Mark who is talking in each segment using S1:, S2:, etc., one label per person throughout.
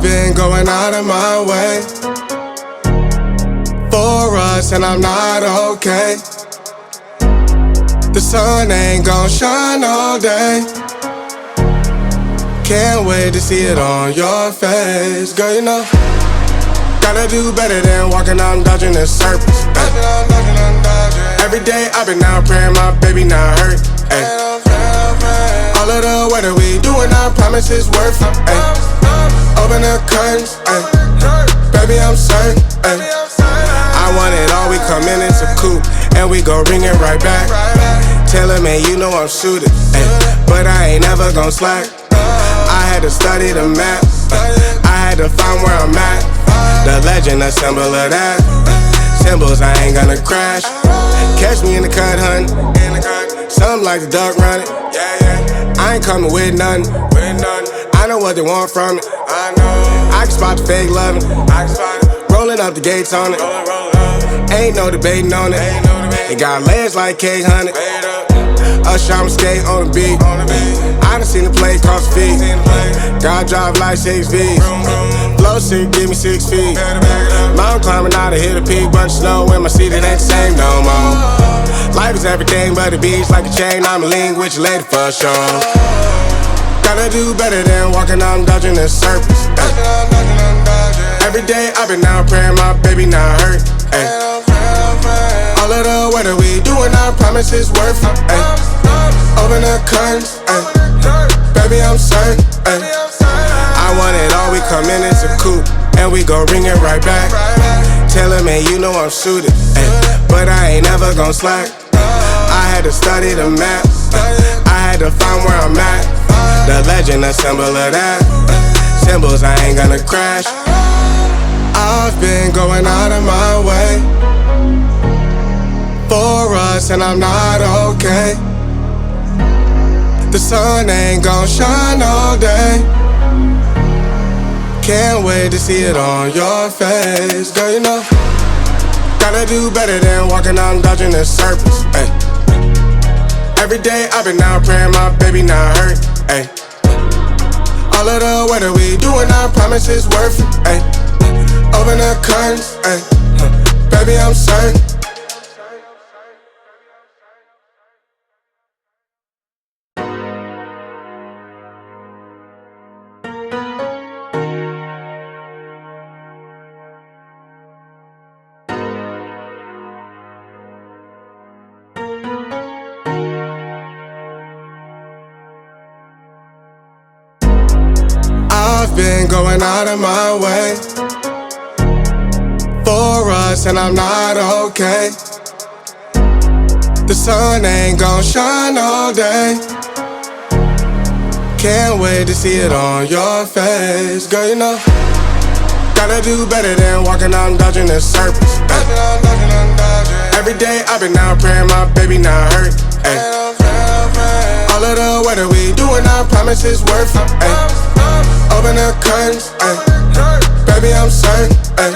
S1: I've been going out of my way for us, and I'm not okay. The sun ain't gon' shine all day. Can't wait to see it on your face. Girl, you know, gotta do better than walking out dodging the surface. Every day I've been out praying my baby not hurt. Ay. All of the weather we doing, I promise it's worth it. Ay. Open the curtains, ay. Baby I'm certain. Ay. I want it all, we come in, it's a coupe, and we gon' ring it right back. Tell him, man, you know I'm shooting, ay. But I ain't never gon' slack. I had to study the map, I had to find where I'm at. The legend, a symbol of that. Symbols, I ain't gonna crash. Catch me in the cut, hun. Something like the duck running. I ain't coming with nothing. I know what they want from it. I can spot the fake loving. Rolling up the gates on it. Ain't no debating on it. It got legs like cake, honey. Usher, I'm skate on the beat. I done seen the play cross the feet. God drive like 6 V's. Flow sick, give me 6 feet. Mountain climbing out to hit a peak. Bunch of snow in my seat, it ain't the same no more. Life is everything but the beach, like a chain. I'm a link with your lady for sure. Gotta do better than walking out dodging the surface. Every day I've been out praying my baby not hurt. Ay. All of the weather we doing, I promise it's worth it. Ay. Open the curtains, ay. Baby I'm certain. Ay. I want it all, we come in, it's a coupe, and we gon' ring it right back. Tell him, man, you know I'm shooting, ay. But I ain't never gon' slack. I had to study the map, I had to find where I'm at. The legend, a symbol of that. Symbols, I ain't gonna crash. I've been going out of my way for us, and I'm not okay. The sun ain't gon' shine all day. Can't wait to see it on your face. Girl, you know, gotta do better than walking out dodging the surface. Ay. Every day I've been out praying my baby not hurt. Ay. All of the weather we doing, I promise it's worth it. Ay. Open the curtains, ay. Baby I'm certain. I've been going out of my way for us, and I'm not okay. The sun ain't gon' shine all day. Can't wait to see it on your face. Girl, you know, gotta do better than walking out dodging the surface. Every day I've been out praying my baby not hurt. Ay. All of the weather we doing, I promise it's worth it. Ay. Open the curtains, ay. Baby I'm certain. Ay.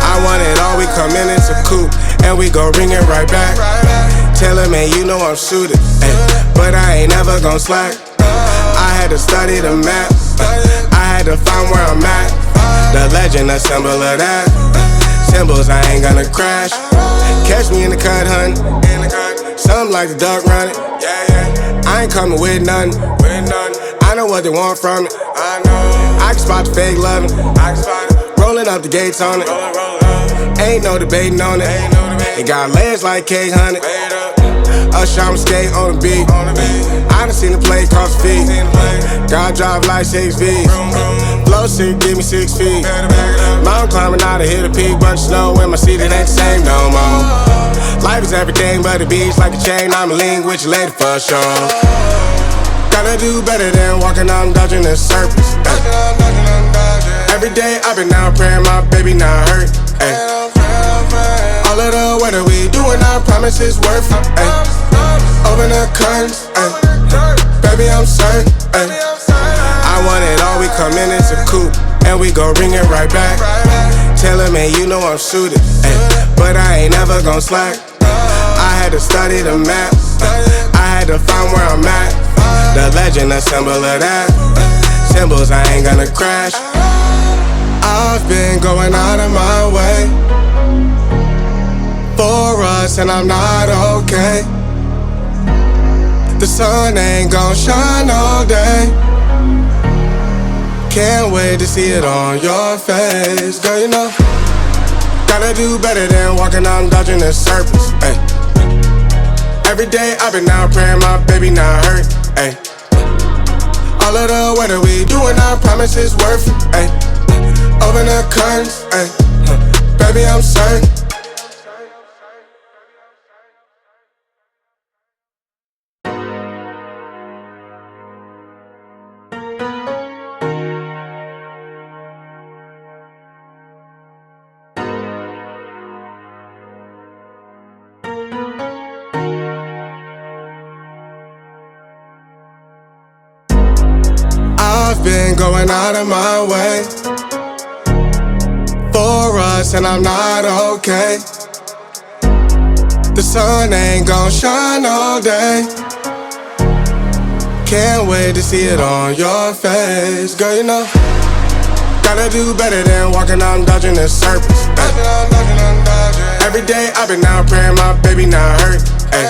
S1: I want it all, we come in, it's a coupe, and we gon' ring it right back. Tell him, man, you know I'm shooting, ay. But I ain't never gon' slack. I had to study the map, I had to find where I'm at. The legend, a symbol of that. Symbols, I ain't gonna crash. Catch me in the cut, hun. Something like the duck running. I ain't coming with nothing. I know what they want from it. I can spot the fake loving. Rolling up the gates on it. Ain't no debating on it. It got legs like cake, honey. Usher, I'm skate on the beat. I done seen the play cross the feet. God drive like 6 V's. Flow sick, give me 6 feet. Mountain climbing out to hit a peak. Bunch of snow in my seat, it ain't the same no more. Life is everything but the beach, like a chain. I'm a link with your lady for sure. Gotta do better than walking out dodging the surface. Every day I've been out praying my baby not hurt. Ay. All of the weather we doing, I promise it's worth it. Ay. Open the curtains, ay. Baby I'm certain. Ay. I want it all, we come in, it's a coupe, and we gon' ring it right back. Tell him, man, you know I'm shooting, ay. But I ain't never gon' slack. I had to study the map, I had to find where I'm at. The legend, a symbol of that. Symbols, I ain't gonna crash. I've been going out of my way for us, and I'm not okay. The sun ain't gon' shine all day. Can't wait to see it on your face. Girl, you know, gotta do better than walking out and dodging the surface. Ay. Every day I've been out praying my baby not hurt. Ay. All of the weather we doing, I promise it's worth it. Ay. Open the curtains, ay. Baby, I'm certain. I've been going out of my way for us, and I'm not okay. The sun ain't gon' shine all day. Can't wait to see it on your face. Girl, you know, gotta do better than walking out and dodging the surface. Every day I've been out praying my baby not hurt. Ay.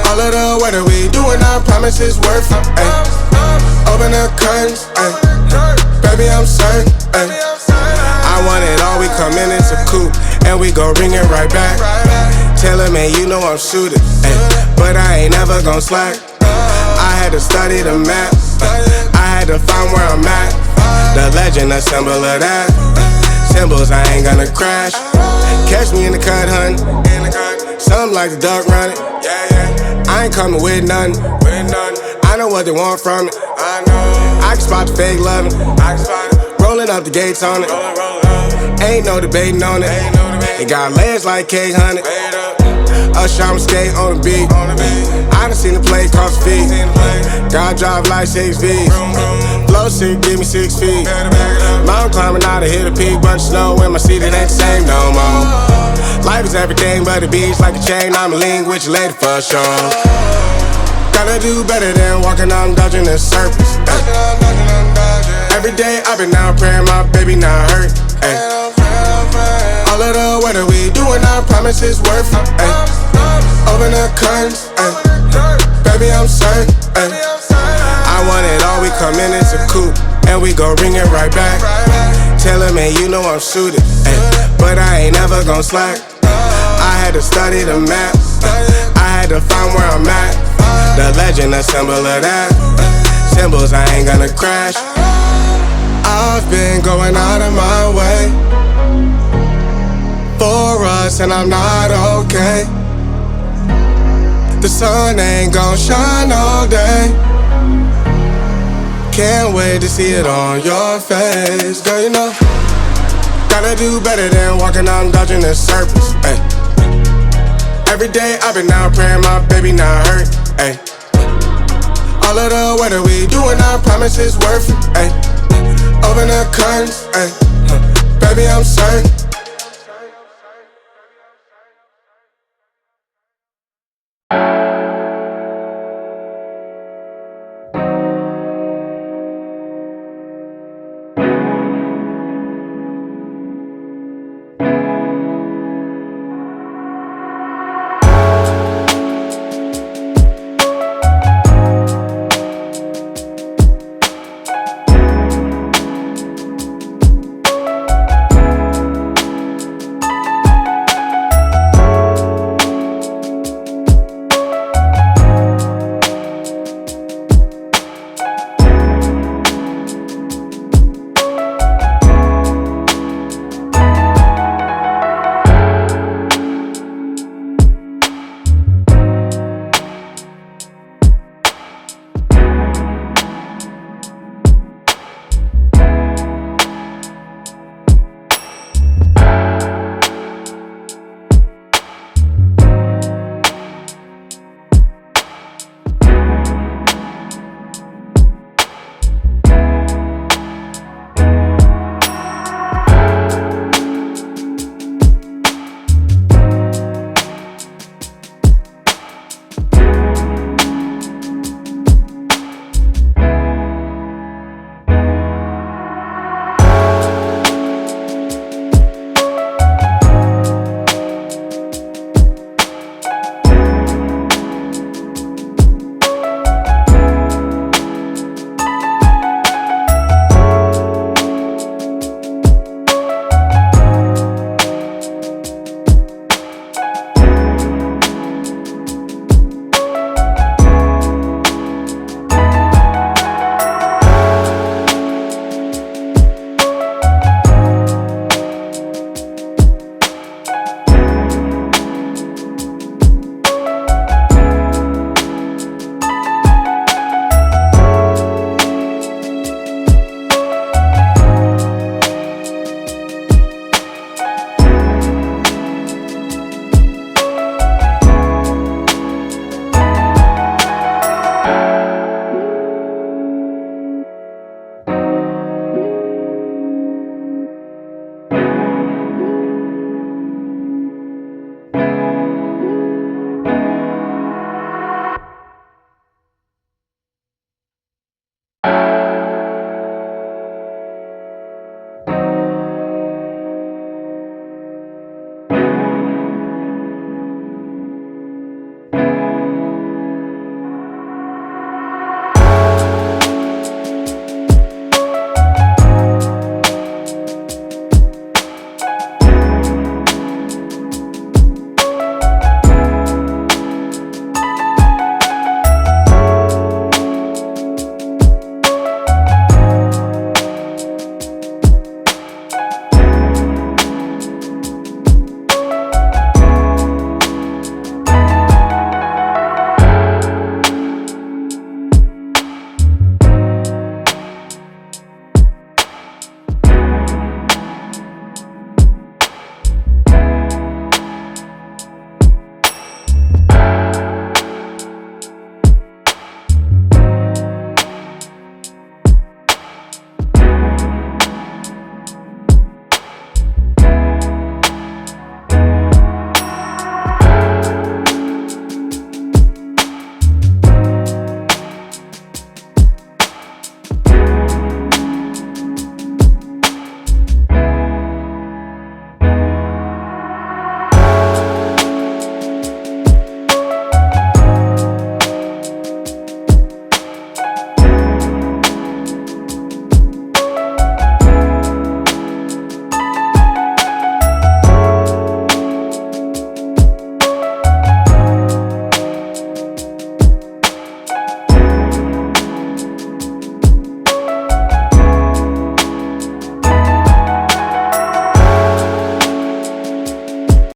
S1: All of the weather we doing, I promise it's worth it. Ay. Open the curtains, ay. Baby, I'm certain. Ay. I want it all, we come in, it's a coupe, and we gon' ring it right back. Tell him, man, you know I'm shooting, ay. But I ain't never gon' slack. I had to study the map, I had to find where I'm at. The legend, a symbol of that. Symbols, I ain't gonna crash. Catch me in the cut, hun. Something like the duck running. I ain't coming with nothing. I know what they want from it. I can spot the fake loving. Rolling up the gates on it. Ain't no debating on it. It got legs like cake, honey. Usher, I'm skate on the beat. I done seen the play cross the feet. God drive like 6 V's. Flow sick, give me 6 feet. Mountain climbing out to hit a peak. Bunch of snow in my seat, it ain't the same no more. Life is everything but the beach, like a chain. I'm a link with your lady for sure. Gotta do better than walking out and dodging the surface. Every day I've been out praying my baby not hurt. Ay. All of the weather we doing, I promise it's worth it. Ay. Open the curtains, ay. Baby, I'm certain. Ay. I want it all, we come in, it's a coupe, and we gon' ring it right back. Tell him, man, you know I'm shooting, ay. But I ain't never gon' slack. I had to study the map, I had to find where I'm at. The legend, a symbol of that. Symbols, I ain't gonna crash. I've been going out of my way for us, and I'm not okay. The sun ain't gon' shine all day. Can't wait to see it on your face. Girl, you know, gotta do better than walking out and dodging the surface. Ay. Every day I've been out praying my baby not hurt. Ay. All of the weather we doing, I promise it's worth it. Ay. Open the curtains, ay. Baby, I'm certain.